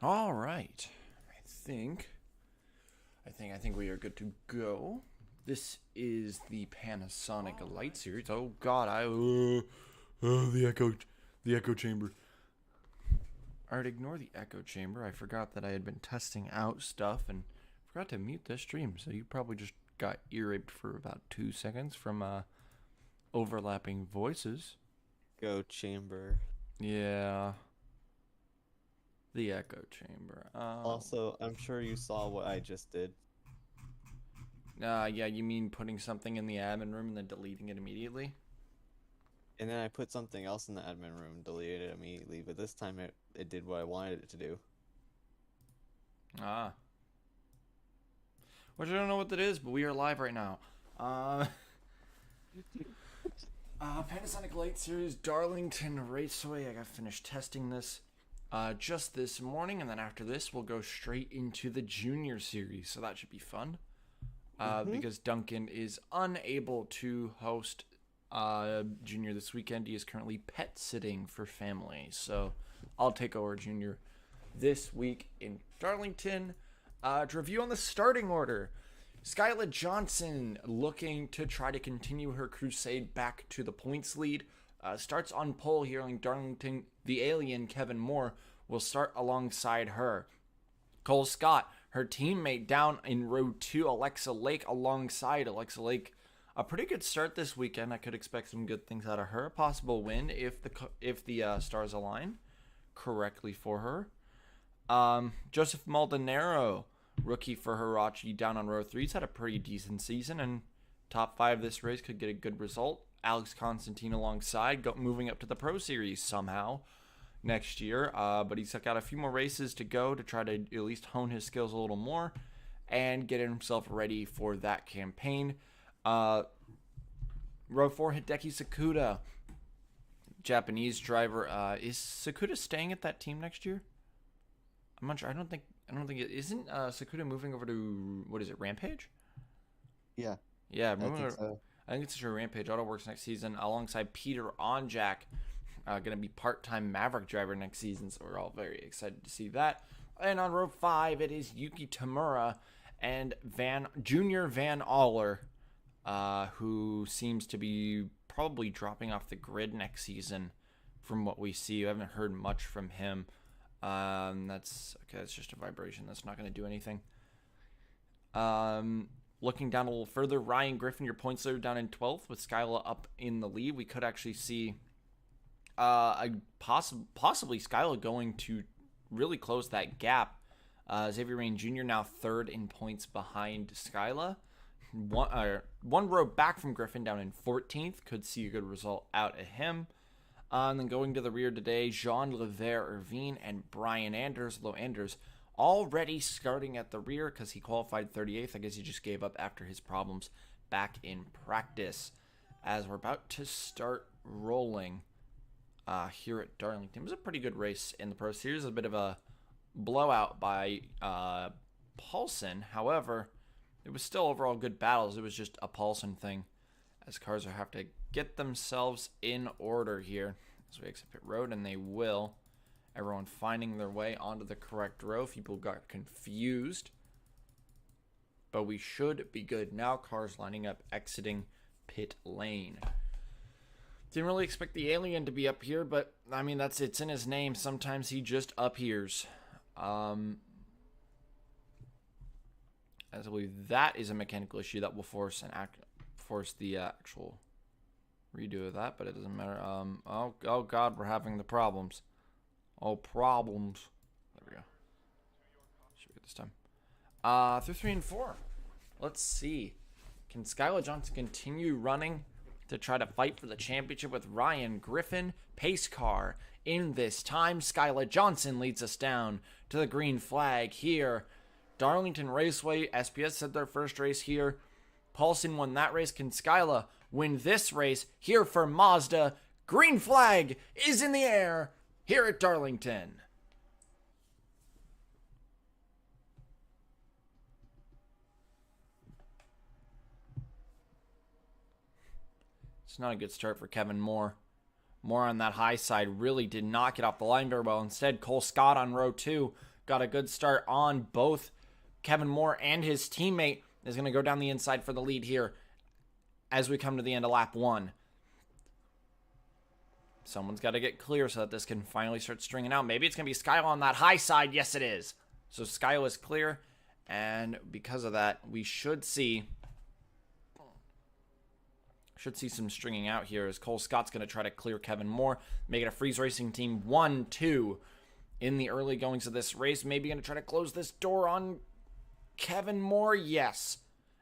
All right. I think we are good to go. This is the Panasonic Light Series. Oh God, the echo chamber. Alright, ignore the echo chamber. I forgot that I had been testing out stuff and forgot to mute this stream. So you probably just got ear raped for about 2 seconds from overlapping voices. Go chamber. Yeah, the echo chamber. Also, I'm sure you saw what I just did. Yeah, you mean putting something in the admin room and then deleting it immediately? And then I put something else in the admin room, deleted it immediately, but this time it did what I wanted it to do. Ah. Which I don't know what that is, but we are live right now. Panasonic Light Series Darlington Raceway. I got finished testing this just this morning, and then after this, we'll go straight into the Junior Series, so that should be fun. Because Duncan is unable to host Junior this weekend. He is currently pet sitting for family, so I'll take over Junior this week in Darlington. To review on the starting order, Skyla Johnson looking to try to continue her crusade back to the points lead. Starts on pole here in Darlington. The alien Kevin Moore will start alongside her. Cole Scott, her teammate down in row 2, Alexa Lake alongside Alexa Lake. A pretty good start this weekend. I could expect some good things out of her. A possible win if the stars align correctly for her. Joseph Maldonado, rookie for Hirachi, down on row 3. He's had a pretty decent season, and top 5 this race could get a good result. Alex Constantine alongside, moving up to the Pro Series somehow next year, but he's got a few more races to go to try to at least hone his skills a little more and get himself ready for that campaign. Row 4, Hideki Sakuda, Japanese driver. Is Sakuda staying at that team next year? I'm not sure. I don't think it isn't. Sakuda moving over to, what is it, Rampage? Yeah, Yeah, I think so. I think it's a Rampage. Auto Works next season alongside Peter Onjack. Going to be part-time Maverick driver next season, so we're all very excited to see that. And on row 5, it is Yuki Tamura and Junior Van Aller, who seems to be probably dropping off the grid next season from what we see. I haven't heard much from him. That's okay. It's just a vibration. That's not going to do anything. Looking down a little further, Ryan Griffin, your points leader, down in 12th with Skyla up in the lead. We could actually see possibly Skyla going to really close that gap. Xavier Rain Jr. now 3rd in points behind Skyla. One row back from Griffin, down in 14th. Could see a good result out of him. And then going to the rear today, Jean Levert Irvine and Brian Anders. Although Anders already starting at the rear because he qualified 38th. I guess he just gave up after his problems back in practice. As we're about to start rolling here at Darlington. It was a pretty good race in the Pro Series. A bit of a blowout by Paulson. However, it was still overall good battles. It was just a Paulson thing, as cars will have to get themselves in order here as we exit pit road, and they will. Everyone finding their way onto the correct row. People got confused, but we should be good now. Cars lining up, exiting pit lane. Didn't really expect the alien to be up here, but I mean, it's in his name. Sometimes he just appears. As I believe that is a mechanical issue that will force the actual redo of that, but it doesn't matter. Oh God, we're having the problems. Oh, problems. There we go. Should be good this time. Through 3 and 4. Let's see. Can Skyla Johnson continue running to try to fight for the championship with Ryan Griffin? Pace car in this time. Skyla Johnson leads us down to the green flag here. Darlington Raceway, SPS said their first race here. Paulson won that race. Can Skyla win this race here for Mazda? Green flag is in the air here at Darlington. It's not a good start for Kevin Moore. Moore on that high side really did not get off the line very well. Instead, Cole Scott on row 2 got a good start on both Kevin Moore and his teammate. Is going to go down the inside for the lead here as we come to the end of lap 1. Someone's got to get clear so that this can finally start stringing out. Maybe it's going to be Skyle on that high side. Yes, it is. So Skyle is clear, and because of that, we should see some stringing out here as Cole Scott's going to try to clear Kevin Moore, make it a Freeze Racing Team 1-2 in the early goings of this race. Maybe going to try to close this door on Kevin Moore. Yes,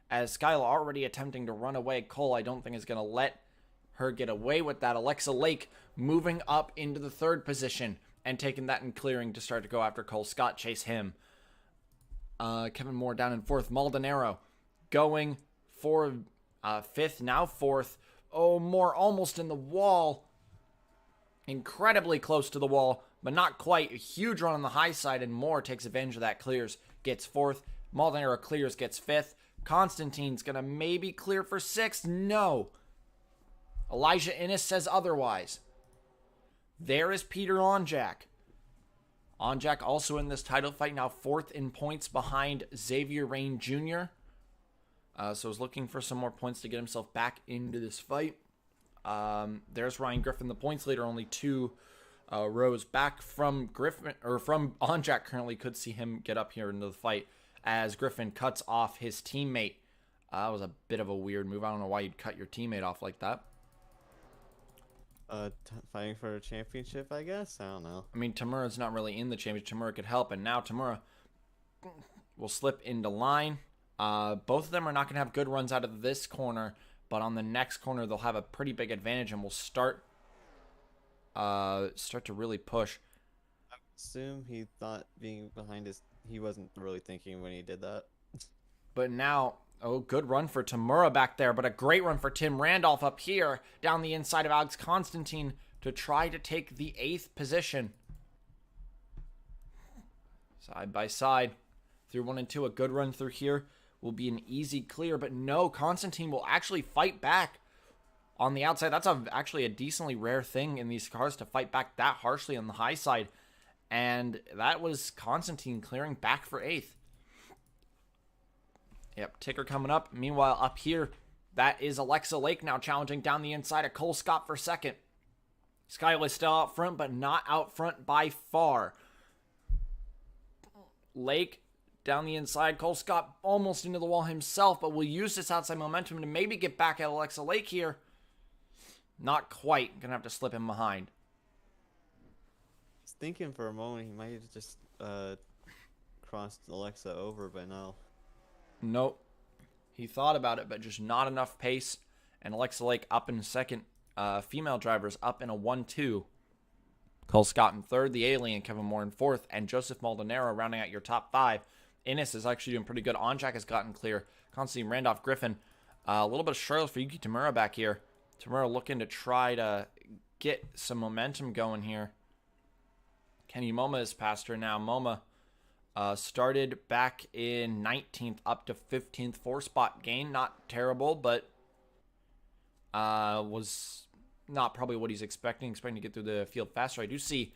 as Skyle already attempting to run away. Cole, I don't think, is going to let her get away with that. Alexa Lake moving up into the 3rd position and taking that and clearing to start to go after Cole Scott, chase him. Kevin Moore down in 4th. Maldonado going for 5th, now 4th. Oh, Moore almost in the wall. Incredibly close to the wall, but not quite. A huge run on the high side, and Moore takes advantage of that, clears, gets 4th. Maldonado clears, gets 5th. Constantine's going to maybe clear for 6th. No. Elijah Innes says otherwise. There is Peter Onjak. Onjak also in this title fight, now 4th in points behind Xavier Rain Jr. So is looking for some more points to get himself back into this fight. There's Ryan Griffin, the points leader, only 2 rows back from Griffin, or from Onjak. Currently could see him get up here into the fight as Griffin cuts off his teammate. That was a bit of a weird move. I don't know why you'd cut your teammate off like that. Fighting for a championship, I guess? I don't know. I mean, Tamura's not really in the championship. Tamura could help, and now Tamura will slip into line. Both of them are not going to have good runs out of this corner, but on the next corner, they'll have a pretty big advantage, and will start to really push. I assume he thought being behind he wasn't really thinking when he did that. But now, good run for Tamura back there, but a great run for Tim Randolph up here down the inside of Alex Constantine to try to take the 8th position. Side by side through 1 and 2. A good run through here will be an easy clear, but no, Constantine will actually fight back on the outside. That's actually a decently rare thing in these cars, to fight back that harshly on the high side. And that was Constantine clearing back for 8th. Yep, ticker coming up. Meanwhile, up here, that is Alexa Lake now challenging down the inside of Cole Scott for 2nd. Skyle is still out front, but not out front by far. Lake down the inside. Cole Scott almost into the wall himself, but will use this outside momentum to maybe get back at Alexa Lake here. Not quite. Gonna have to slip him behind. I was thinking for a moment he might have just crossed Alexa over, but no. Nope. He thought about it, but just not enough pace. And Alexa Lake up in 2nd. Female drivers up in a 1-2. Cole Scott in 3rd. The Alien, Kevin Moore in 4th. And Joseph Maldonado rounding out your top 5. Innes is actually doing pretty good. Onjak has gotten clear. Constantine Randolph Griffin. A little bit of struggles for Yuki Tamura back here. Tamura looking to try to get some momentum going here. Kenny Moma is past her now. Moma started back in 19th up to 15th. 4-spot gain. Not terrible, but was not probably what he's expecting. Expecting to get through the field faster. I do see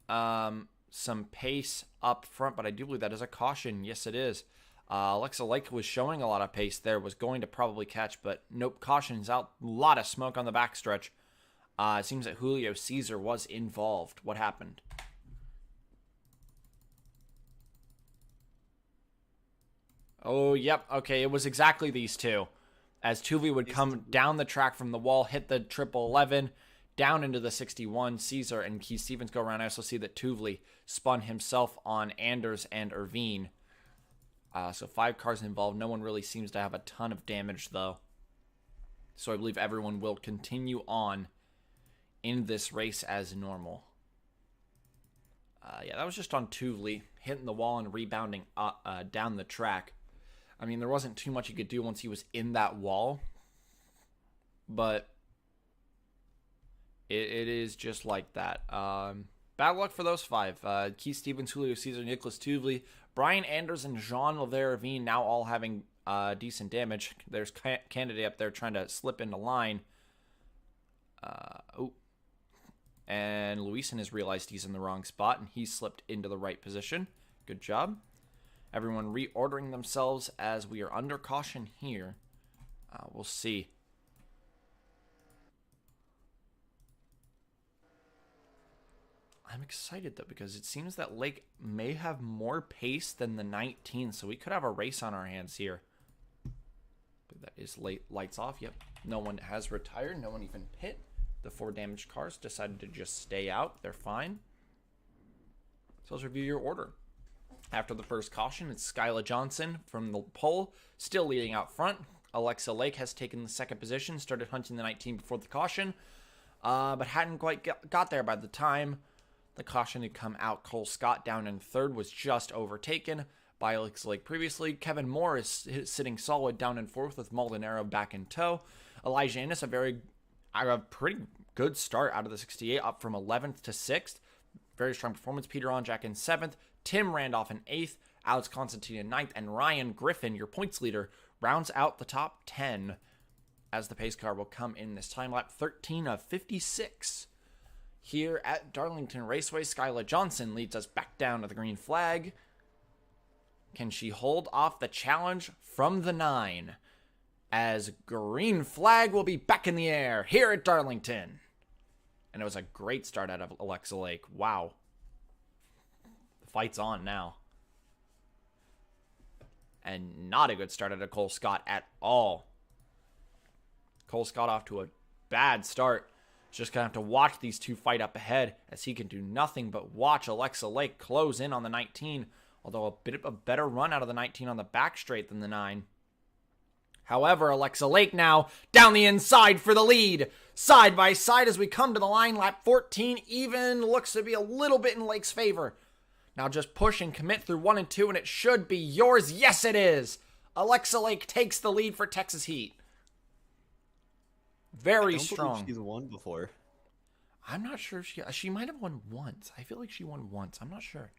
some pace up front, but I do believe that is a caution. Yes, it is. Alexa Lake was showing a lot of pace there. Was going to probably catch, but nope. Caution's out. A lot of smoke on the backstretch. It seems that Julio Caesar was involved. What happened? Oh, yep. Okay, it was exactly these two. As Tuvey would come down the track from the wall, hit the 1111, down into the 61. Caesar and Keith Stevens go around. I also see that Tuvey spun himself on Anders and Irvine. So 5 cars involved. No one really seems to have a ton of damage, though. So I believe everyone will continue on in this race as normal. Yeah, that was just on Tuvey, hitting the wall and rebounding down the track. I mean, there wasn't too much he could do once he was in that wall. But it is just like that. Bad luck for those 5. Keith Stevens, Julio Caesar, Nicholas Tuvey, Brian Anders, and Jean Levervine now all having decent damage. There's candidate up there trying to slip into line. And Luisan has realized he's in the wrong spot, and he slipped into the right position. Good job. Everyone reordering themselves as we are under caution here. We'll see. I'm excited, though, because it seems that Lake may have more pace than the 19, so we could have a race on our hands here. But that is lights off. Yep, no one has retired. No one even pit. The 4 damaged cars decided to just stay out. They're fine. So let's review your order. After the first caution, it's Skyla Johnson from the pole, still leading out front. Alexa Lake has taken the second position, started hunting the 19 before the caution, but hadn't quite got there by the time the caution had come out. Cole Scott down in third was just overtaken by Alexa Lake previously. Kevin Moore is sitting solid down in fourth with Maldonado back in tow. Elijah Ennis, a pretty good start out of the 68, up from 11th to 6th. Very strong performance. Peter Onjak in 7th. Tim Randolph in 8th. Alex Constantine in 9th. And Ryan Griffin, your points leader, rounds out the top 10 as the pace car will come in this time lap 13 of 56. Here at Darlington Raceway, Skyla Johnson leads us back down to the green flag. Can she hold off the challenge from the 9? As green flag will be back in the air here at Darlington. And it was a great start out of Alexa Lake. Wow. The fight's on now. And not a good start out of Cole Scott at all. Cole Scott off to a bad start. Just going to have to watch these two fight up ahead, as he can do nothing but watch Alexa Lake close in on the 19. Although a bit of a better run out of the 19 on the back straight than the 9. However, Alexa Lake now down the inside for the lead. Side by side as we come to the line. Lap 14 even looks to be a little bit in Lake's favor. Now just push and commit through 1 and 2, and it should be yours. Yes, it is. Alexa Lake takes the lead for Texas Heat. Very strong. She's won before. I'm not sure if she might have won once. I feel like she won once. I'm not sure.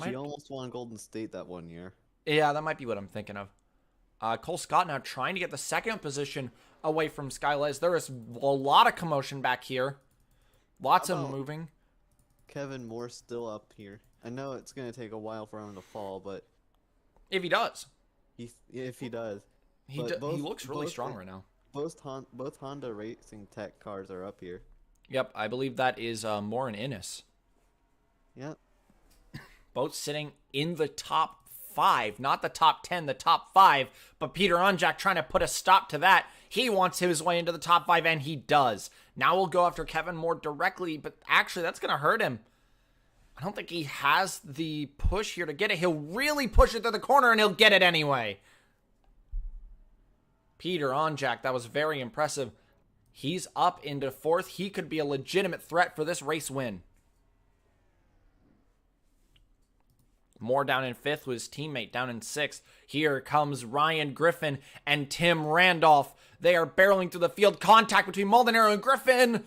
She almost won Golden State that one year. Yeah, that might be what I'm thinking of. Cole Scott now trying to get the second position away from Skyla. There is a lot of commotion back here. Lots of moving. Kevin Moore still up here. I know it's going to take a while for him to fall, but... If he does. If he does. He looks really strong right now. Both Honda Racing Tech cars are up here. Yep, I believe that is Moore and Ennis. Yep. Both sitting in the top 5, not the top 10, the top 5. But Peter Onjak trying to put a stop to that. He wants his way into the top 5, and he does. Now we'll go after Kevin Moore directly, but actually that's going to hurt him. I don't think he has the push here to get it. He'll really push it to the corner, and he'll get it anyway. Peter Onjak, that was very impressive. He's up into 4th. He could be a legitimate threat for this race win. Moore down in 5th with his teammate down in 6th. Here comes Ryan Griffin and Tim Randolph. They are barreling through the field. Contact between Maldonado and Griffin.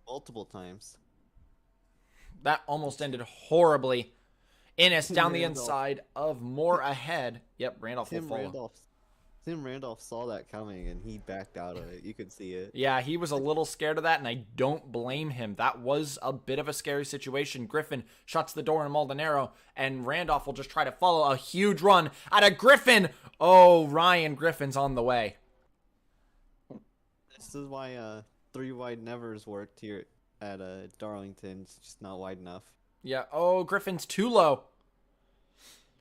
Multiple times. That almost ended horribly. Ennis down the inside of Moore ahead. Yep, Randolph will follow. Tim Randolph saw that coming, and he backed out of it. You could see it. Yeah, he was a little scared of that, and I don't blame him. That was a bit of a scary situation. Griffin shuts the door on Maldonado, and Randolph will just try to follow a huge run out of Griffin. Oh, Ryan Griffin's on the way. This is why 3 wide nevers worked here at Darlington. It's just not wide enough. Yeah, oh, Griffin's too low.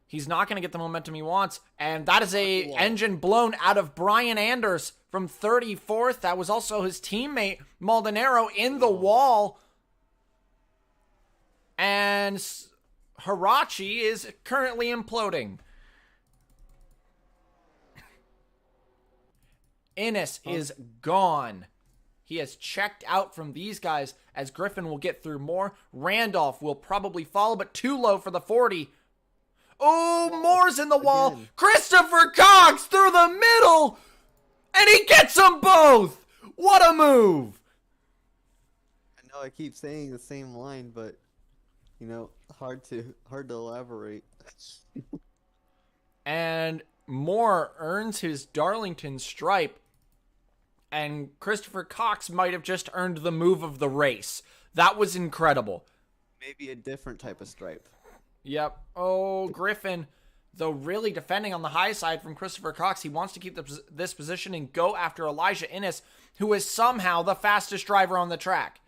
He's not going to get the momentum he wants. And that is a engine blown out of Brian Anders from 34th. That was also his teammate, Maldonado, in the wall. And Hirachi is currently imploding. Ennis is gone. He has checked out from these guys as Griffin will get through more. Randolph will probably follow, but too low for the 40. Oh, Moore's in the wall. Again. Christopher Cox through the middle. And he gets them both. What a move. I know I keep saying the same line, but, you know, hard to elaborate. And Moore earns his Darlington stripe And Christopher Cox might have just earned the move of the race. That was incredible. Maybe a different type of stripe. Yep. Oh, Griffin, though really defending on the high side from Christopher Cox. He wants to keep this position and go after Elijah Innes, who is somehow the fastest driver on the track.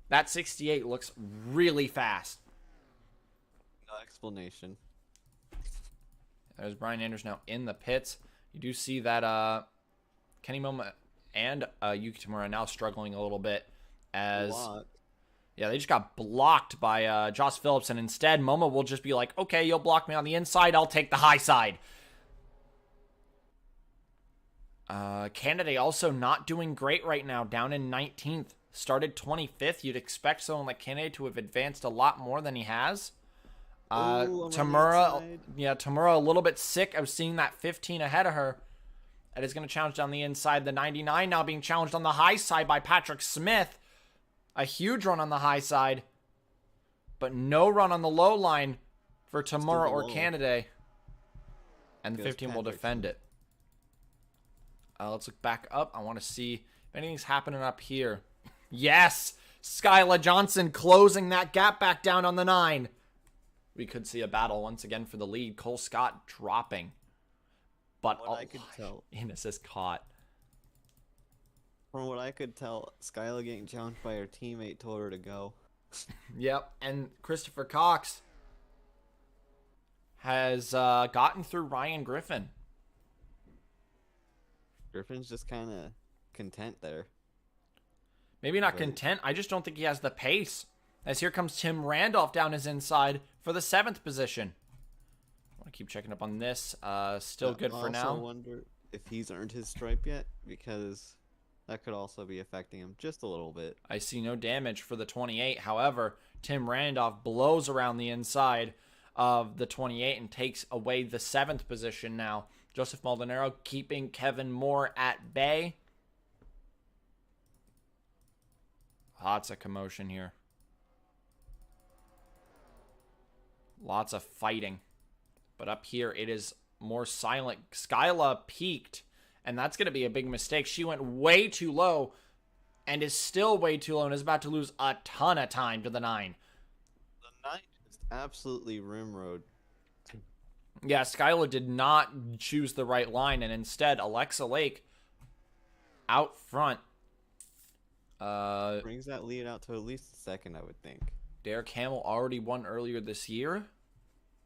That 68 looks really fast. No explanation. There's Brian Anders now in the pits. You do see that Kenny Moma and Yuki Tamura now struggling a little bit as... Yeah, they just got blocked by Josh Phillips, and instead Moma will just be like, okay, you'll block me on the inside, I'll take the high side. Canada also not doing great right now, down in 19th. Started 25th. You'd expect someone like Canada to have advanced a lot more than he has. Tamura a little bit sick of seeing that 15 ahead of her. That is going to challenge down the inside. The 99 now being challenged on the high side by Patrick Smith. A huge run on the high side, but no run on the low line for Tamura or Canada. And the 15 will defend it. Let's look back up. I want to see if anything's happening up here. Yes! Skyla Johnson closing that gap back down on the 9. We could see a battle once again for the lead. Cole Scott dropping. But I could tell, Innes is caught. From what I could tell, Skyla getting challenged by her teammate told her to go. Yep, and Christopher Cox has gotten through Ryan Griffin. Griffin's just kind of content there. Maybe not content. I just don't think he has the pace. As here comes Tim Randolph down his inside for the 7th position. I want to keep checking up on this. Still good for now. I also wonder if he's earned his stripe yet, because that could also be affecting him just a little bit. I see no damage for the 28. However, Tim Randolph blows around the inside of the 28 and takes away the 7th position now. Joseph Maldonado keeping Kevin Moore at bay. Lots of commotion here. Lots of fighting. But up here, it is more silent. Skyla peaked, and that's going to be a big mistake. She went way too low and is still way too low and is about to lose a ton of time to the 9. The 9 is absolutely rimroad. Yeah, Skyla did not choose the right line, and instead, Alexa Lake out front. Brings that lead out to at least a 2nd, I would think. Derek Hamill already won earlier this year.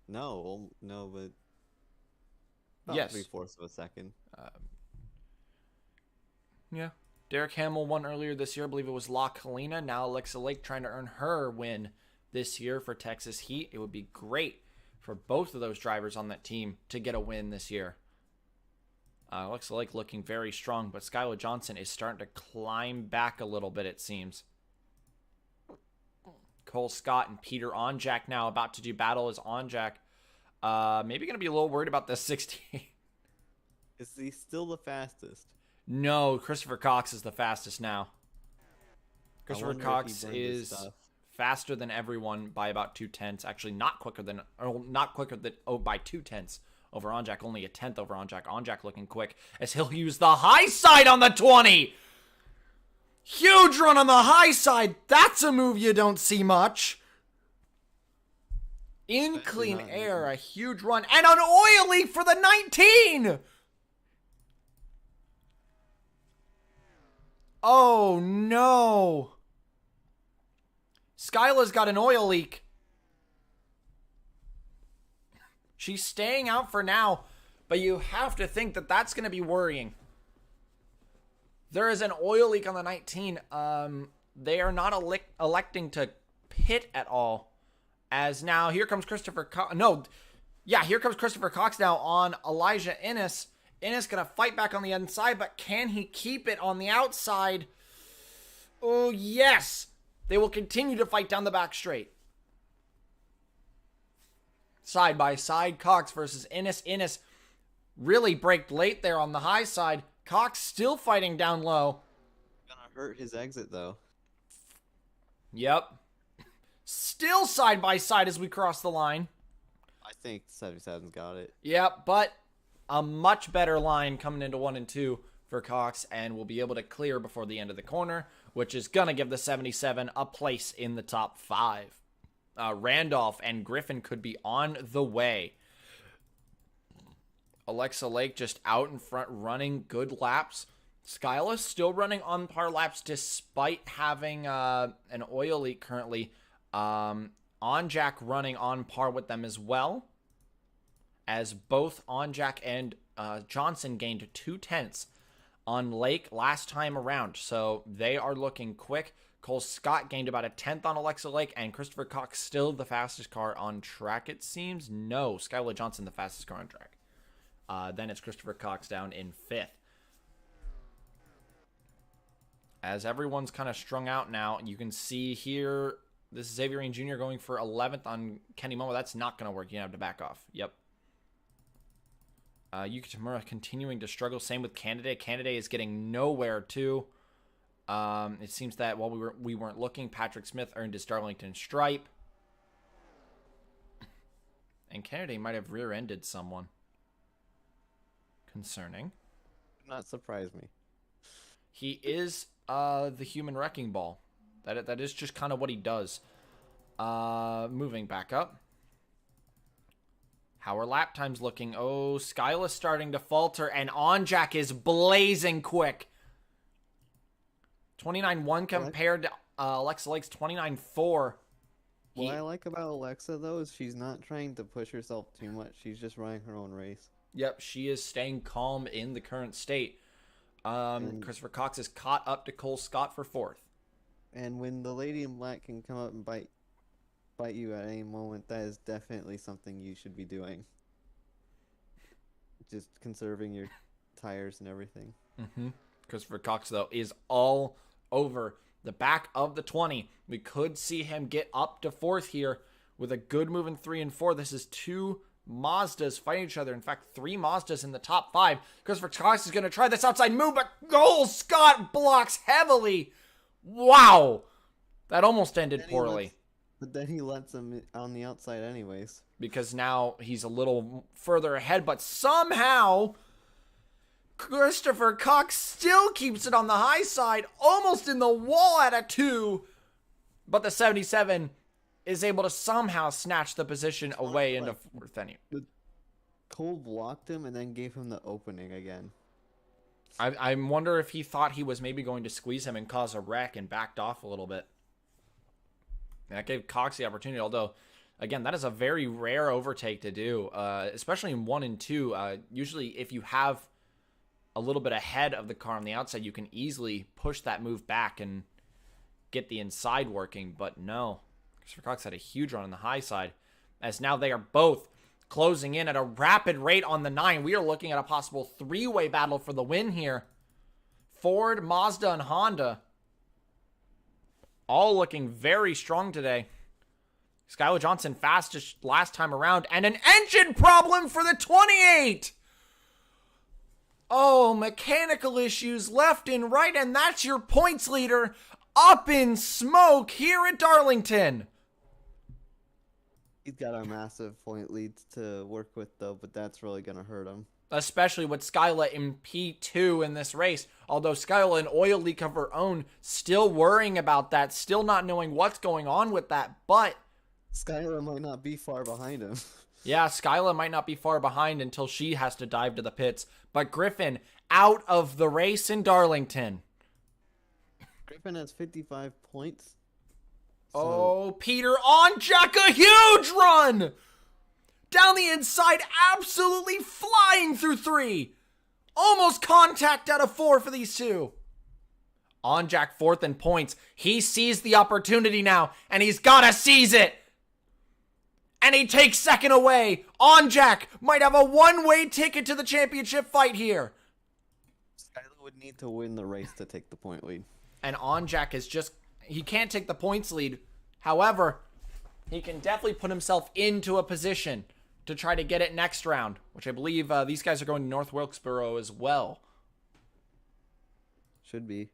No, but about yes, 3/4 of a second. Yeah, Derek Hamill won earlier this year. I believe it was La Colina. Now Alexa Lake trying to earn her win this year for Texas Heat. It would be great for both of those drivers on that team to get a win this year. Alexa Lake looking very strong, but Skyla Johnson is starting to climb back a little bit, it seems. Cole Scott and Peter Onjak now about to do battle as Onjak. Maybe going to be a little worried about the 16. Is he still the fastest? No, Christopher Cox is the fastest now. Christopher Cox is faster than everyone by about 0.2. Actually, not quicker than by 0.2 over Onjak. Only a 1/10 over Onjak. Onjak looking quick as he'll use the high side on the 20. Huge run on the high side. That's a move you don't see much. In clean air, a huge run. And an oily for the 19. Oh, no. Skyla's got an oil leak. She's staying out for now, but you have to think that that's going to be worrying. There is an oil leak on the 19. They are not electing to pit at all. As now, here comes Christopher Cox. Here comes Christopher Cox now on Elijah Innes. Innes going to fight back on the inside, but can he keep it on the outside? Oh, yes. They will continue to fight down the back straight. Side by side, Cox versus Innes. Innes really braked late there on the high side. Cox still fighting down low. Gonna hurt his exit, though. Yep. Still side by side as we cross the line. I think 77's got it. Yep, but a much better line coming into 1 and 2 for Cox, and will be able to clear before the end of the corner, which is going to give the 77 a place in the top 5. Randolph and Griffin could be on the way. Alexa Lake just out in front running good laps. Skyla still running on par laps despite having an oil leak currently. Onjack running on par with them as well, as both Onjack and Johnson gained 0.2 on Lake last time around. So they are looking quick. Cole Scott gained about 1/10 on Alexa Lake, and Christopher Cox still the fastest car on track, it seems. No, Skylar Johnson the fastest car on track. Then it's Christopher Cox down in 5th. As everyone's kind of strung out now, you can see here, this is Xavier Rain Jr. going for 11th on Kenny Momo. That's not going to work. You have to back off. Yep. Yuki Tamura continuing to struggle. Same with Candidate. Candidate is getting nowhere, too. It seems that while we weren't looking, Patrick Smith earned his Darlington stripe. And Candidate might have rear-ended someone. Concerning. Not surprise me. He is the human wrecking ball. That is just kind of what he does. Moving back up. How are lap times looking? Oh, Skyla's starting to falter, and Onjack is blazing quick. 29.1 compared to Alexa Lake's 29.4. What I like about Alexa, though, is she's not trying to push herself too much. She's just running her own race. Yep, she is staying calm in the current state. Christopher Cox is caught up to Cole Scott for 4th. And when the lady in black can come up and bite you at any moment, that is definitely something you should be doing. Just conserving your tires and everything. Christopher Cox, though, is all over the back of the 20. We could see him get up to 4th here with a good move in 3 and 4. This is 2 Mazdas fighting each other. In fact, 3 Mazdas in the top 5. Christopher Cox is going to try this outside move, but Cole Scott blocks heavily. Wow. That almost ended poorly. But then he lets him on the outside anyways. Because now he's a little further ahead, but somehow Christopher Cox still keeps it on the high side, almost in the wall at a 2. But the 77 is able to somehow snatch the position away into 4th anyway. Cole blocked him and then gave him the opening again. I wonder if he thought he was maybe going to squeeze him and cause a wreck and backed off a little bit. And that gave Cox the opportunity, although, again, that is a very rare overtake to do, especially in 1 and 2. Usually, if you have a little bit ahead of the car on the outside, you can easily push that move back and get the inside working, but no. Christopher Cox had a huge run on the high side, as now they are both closing in at a rapid rate on the 9. We are looking at a possible 3-way battle for the win here. Ford, Mazda, and Honda all looking very strong today. Skylar Johnson fastest last time around, and an engine problem for the 28. Oh, mechanical issues left and right, and that's your points leader up in smoke here at Darlington. He's got a massive point lead to work with, though, but that's really going to hurt him. Especially with Skyla in P2 in this race. Although Skyla an oil leak of her own, still worrying about that, still not knowing what's going on with that, but Skyla might not be far behind him. Yeah, Skyla might not be far behind until she has to dive to the pits. But Griffin out of the race in Darlington. Griffin has 55 points. Oh, Peter Onjack, a huge run! Down the inside, absolutely flying through 3. Almost contact out of 4 for these two. Onjack 4th in points. He sees the opportunity now, and he's gotta seize it. And he takes 2nd away. Onjack might have a one-way ticket to the championship fight here. Skyler would need to win the race to take the point lead. And Onjack is just, he can't take the points lead. However, he can definitely put himself into a position to try to get it next round, which I believe these guys are going to North Wilkesboro as well. Should be.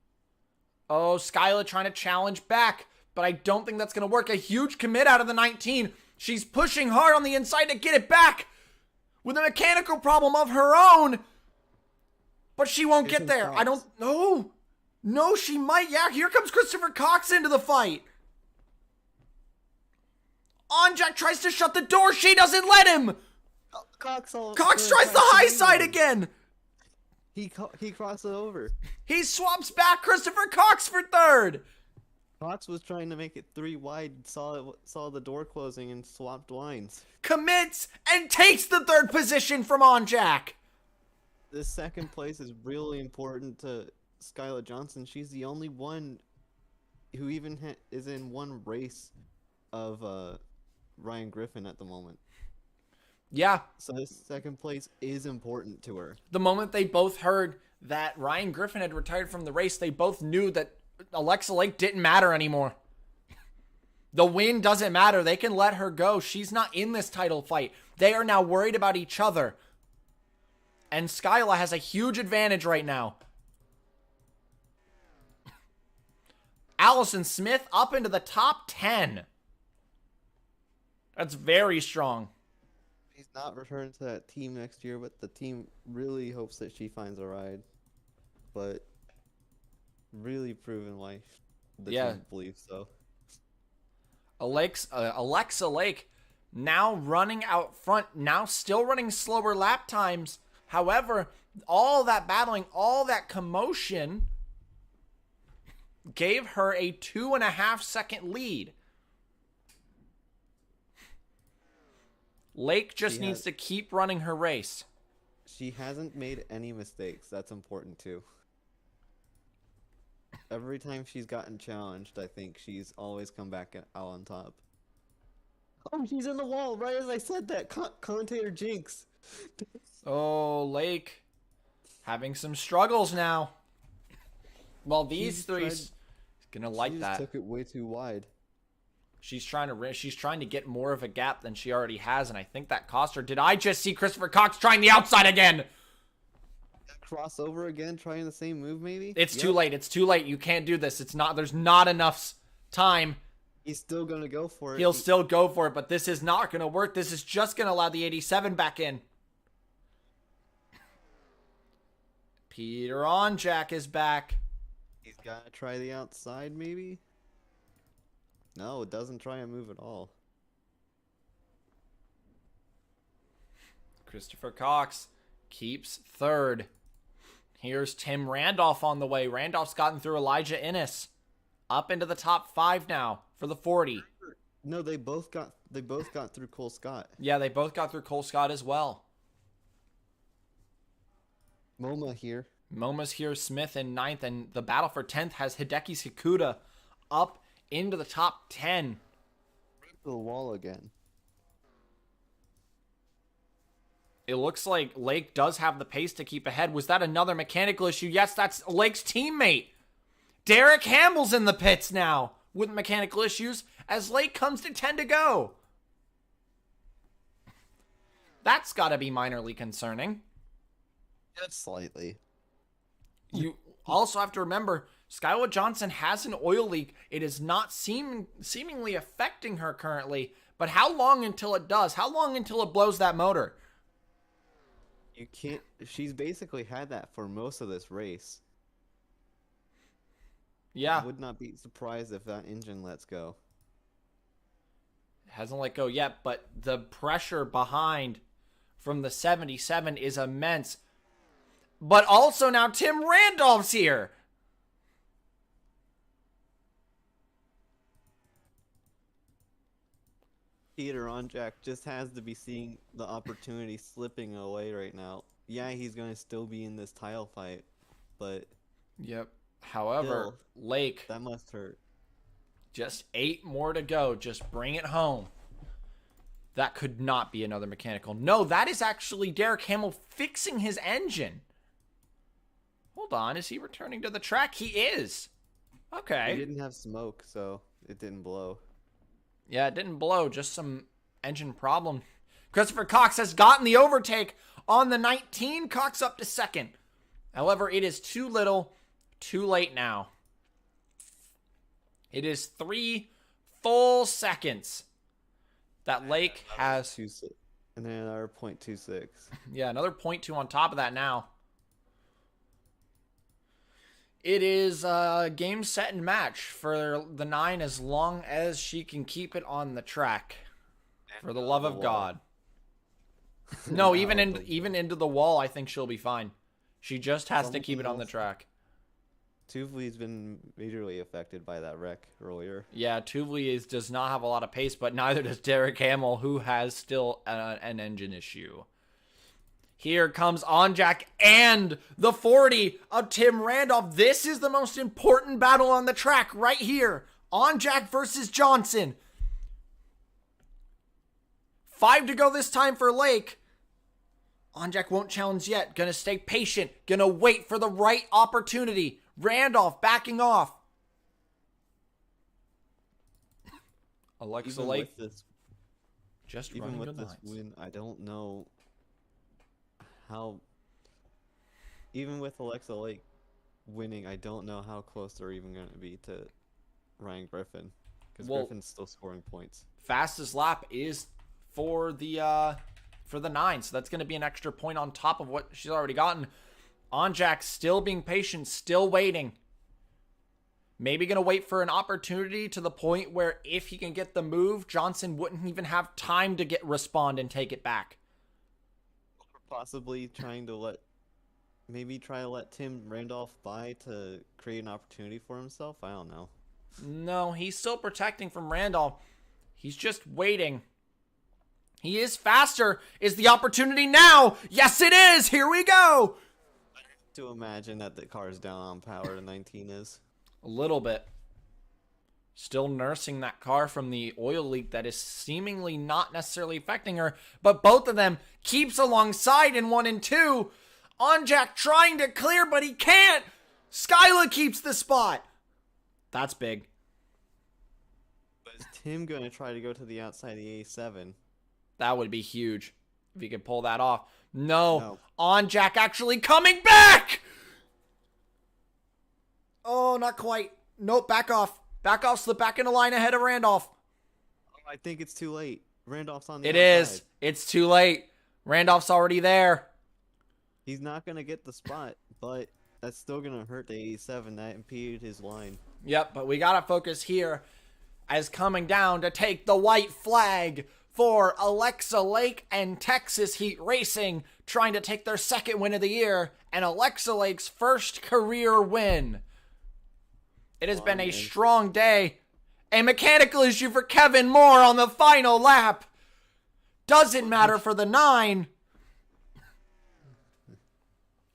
Oh, Skyla trying to challenge back, but I don't think that's going to work. A huge commit out of the 19. She's pushing hard on the inside to get it back. with a mechanical problem of her own. But she won't get there. I don't know. No, she might. Yeah, here comes Christopher Cox into the fight. Onjak tries to shut the door. She doesn't let him. Cox tries the high side again. He crossed it over. He swaps back Christopher Cox for third. Cox was trying to make it 3 wide, saw the door closing and swapped lines. Commits and takes the third position from Onjak. This second place is really important to Skylar Johnson. She's the only one who even is in one race of Ryan Griffin at the moment. Yeah. So this second place is important to her. The moment they both heard that Ryan Griffin had retired from the race, they both knew that Alexa Lake didn't matter anymore. The win doesn't matter. They can let her go. She's not in this title fight. They are now worried about each other. And Skyla has a huge advantage right now. Allison Smith up into the top 10. That's very strong. He's not returning to that team next year, but the team really hopes that she finds a ride. But really proven why the team believes so. Alexa Lake now running out front, now still running slower lap times. However, all that battling, all that commotion gave her a 2.5 second lead. Lake just needs to keep running her race. She hasn't made any mistakes. That's important too. Every time she's gotten challenged, I think she's always come back out on top. Oh, she's in the wall right as I said that. Commentator Jinx. Oh, Lake having some struggles now. Well, these three gonna like that. She took it way too wide. She's trying to get more of a gap than she already has, and I think that cost her. Did I just see Christopher Cox trying the outside again? Crossover again, trying the same move maybe? It's too late. It's too late. You can't do this. There's not enough time. He's still gonna go for it. He'll still go for it, but this is not gonna work. This is just gonna allow the 87 back in. Peter Onjak is back. He's gotta try the outside maybe? No, it doesn't try a move at all. Christopher Cox keeps third. Here's Tim Randolph on the way. Randolph's gotten through Elijah Innes. Up into the top 5 now for the 40. No, they both got through Cole Scott. Yeah, they both got through Cole Scott as well. MoMA here. MoMA's here, Smith in 9th, and the battle for 10th has Hideki Sakuda up into the top 10. The wall again. It looks like Lake does have the pace to keep ahead. Was that another mechanical issue? Yes, that's Lake's teammate. Derek Hamill's in the pits now with mechanical issues as Lake comes to 10 to go. That's got to be minorly concerning. Just slightly. You also have to remember, Skylar Johnson has an oil leak. It is not seemingly affecting her currently, but how long until it does? How long until it blows that motor? You can't. She's basically had that for most of this race. Yeah. I would not be surprised if that engine lets go. It hasn't let go yet, but the pressure behind from the 77 is immense. But also now Tim Randolph's here. Peter Onjak just has to be seeing the opportunity slipping away right now. Yeah, he's going to still be in this tile fight, but... Yep. However, still, Lake... That must hurt. Just 8 more to go. Just bring it home. That could not be another mechanical. No, that is actually Derek Hamill fixing his engine. Hold on. Is he returning to the track? He is. Okay. He didn't have smoke, so it didn't blow. Yeah, it didn't blow. Just some engine problem. Christopher Cox has gotten the overtake on the 19. Cox up to second. However, it is too little, too late now. It is 3 full seconds that Lake has. And then another 0.26. Yeah, another 0.2 on top of that now. It is game, set, and match for the 9 as long as she can keep it on the track. For the love of God. No, even into the wall, I think she'll be fine. She just has to keep it on the track. Tuvli's been majorly affected by that wreck earlier. Yeah, Tuvli does not have a lot of pace, but neither does Derek Hamill, who has still an engine issue. Here comes Onjak and the 40 of Tim Randolph. This is the most important battle on the track right here. Onjak versus Johnson. 5 to go this time for Lake. Onjak won't challenge yet. Gonna stay patient. Gonna wait for the right opportunity. Randolph backing off. Alexa Lake just running good lines. Even with this win, I don't know how. Even with Alexa Lake winning, I don't know how close they're even going to be to Ryan Griffin, because Griffin's still scoring points. Fastest lap is for the 9, so that's going to be an extra point on top of what she's already gotten. Onjak still being patient, still waiting. Maybe going to wait for an opportunity to the point where if he can get the move, Johnson wouldn't even have time to respond and take it back. Possibly trying to try to let Tim Randolph by to create an opportunity for himself. I don't know. No, he's still protecting from Randolph. He's just waiting. He is faster. Is the opportunity now? Yes, it is. Here we go. To imagine that the car is down on power to 19 is. A little bit. Still nursing that car from the oil leak that is seemingly not necessarily affecting her, but both of them keeps alongside in 1 and 2. Onjak trying to clear, but he can't. Skyla keeps the spot. That's big. But is Tim going to try to go to the outside of the A7? That would be huge if he could pull that off. No. Onjak actually coming back! Oh, not quite. Nope, back off. Back off, slip back in the line ahead of Randolph. Oh, I think it's too late. Randolph's on the outside. It is. It's too late. Randolph's already there. He's not going to get the spot, but that's still going to hurt the 87. That impeded his line. Yep, but we got to focus here as coming down to take the white flag for Alexa Lake and Texas Heat Racing, trying to take their second win of the year and Alexa Lake's first career win. It has been a strong day. A mechanical issue for Kevin Moore on the final lap. Doesn't matter for the 9.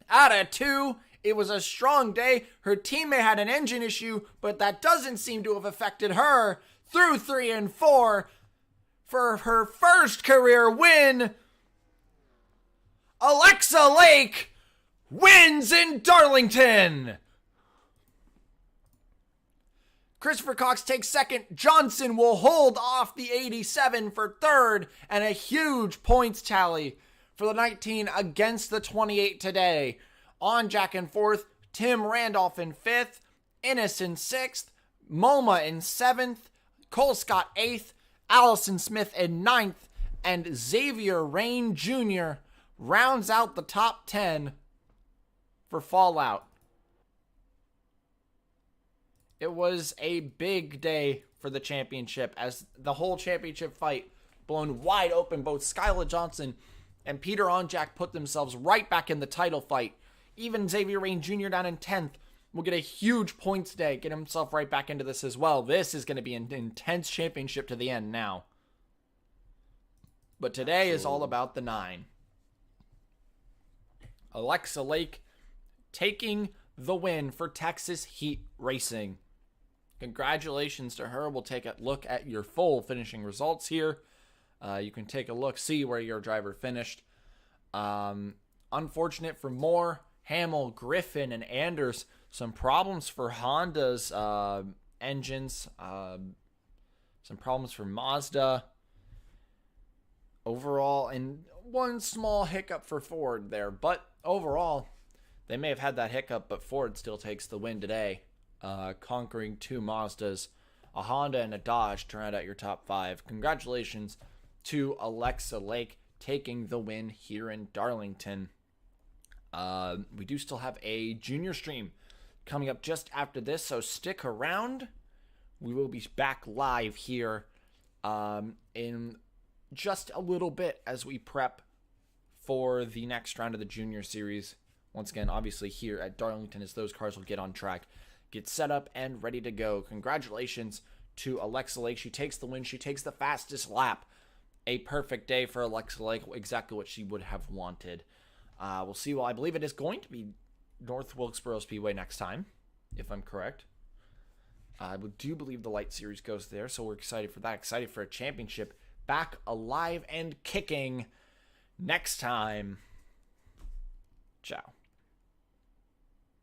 Out of 2, it was a strong day. Her teammate had an engine issue, but that doesn't seem to have affected her. Through 3 and 4. For her first career win, Alexa Lake wins in Darlington. Christopher Cox takes second. Johnson will hold off the 87 for third, and a huge points tally for the 19 against the 28 today. Onjak in fourth, Tim Randolph in fifth, Innes in sixth, MoMA in seventh, Cole Scott eighth, Allison Smith in ninth, and Xavier Rain Jr. rounds out the top 10 for Fallout. It was a big day for the championship as the whole championship fight blown wide open. Both Skyla Johnson and Peter Onjak put themselves right back in the title fight. Even Xavier Rain Jr. down in 10th will get a huge points day, get himself right back into this as well. This is going to be an intense championship to the end now. But today is all about the 9. Alexa Lake taking the win for Texas Heat Racing. Congratulations to her. We'll take a look at your full finishing results here. You can take a look, see where your driver finished. Unfortunate for Moore, Hamill, Griffin, and Anders. Some problems for Honda's engines. Some problems for Mazda. Overall, and one small hiccup for Ford there. But overall, they may have had that hiccup, but Ford still takes the win today. Conquering 2 Mazdas, a Honda, and a Dodge to round out your top 5. Congratulations to Alexa Lake. taking the win here in Darlington. We do still have a junior stream coming up just after this, so stick around. We will be back live here in just a little bit as we prep for the next round of the junior series. Once again, obviously here at Darlington, as those cars will get on track, get set up and ready to go. Congratulations to Alexa Lake. She takes the win. She takes the fastest lap. A perfect day for Alexa Lake, exactly what she would have wanted. We'll see. Well, I believe it is going to be North Wilkesboro Speedway next time, if I'm correct. I do believe the light series goes there, so we're excited for that. Excited for a championship back alive and kicking next time. Ciao.